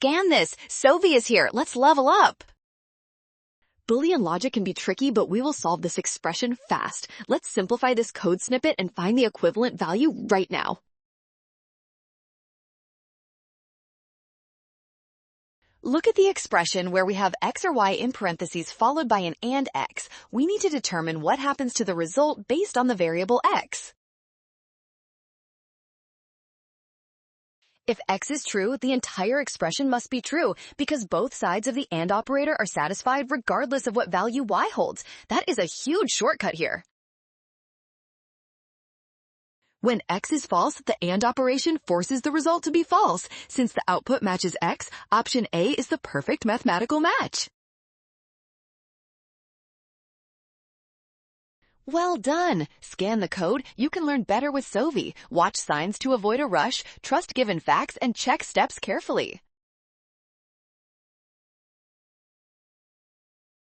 scan this. Sovi is here. Let's level up. Boolean logic can be tricky, but we will solve this expression fast. Let's simplify this code snippet and find the equivalent value right now. Look at the expression where we have x or y in parentheses followed by an and x. We need to determine what happens to the result based on the variable x. If x is true, the entire expression must be true because both sides of the and operator are satisfied regardless of what value y holds. That is a huge shortcut here. When x is false, the and operation forces the result to be false. Since the output matches x, option A is the perfect mathematical match. Well done! Scan the code. You can learn better with Sovi. Watch signs to avoid a rush, trust given facts, and check steps carefully.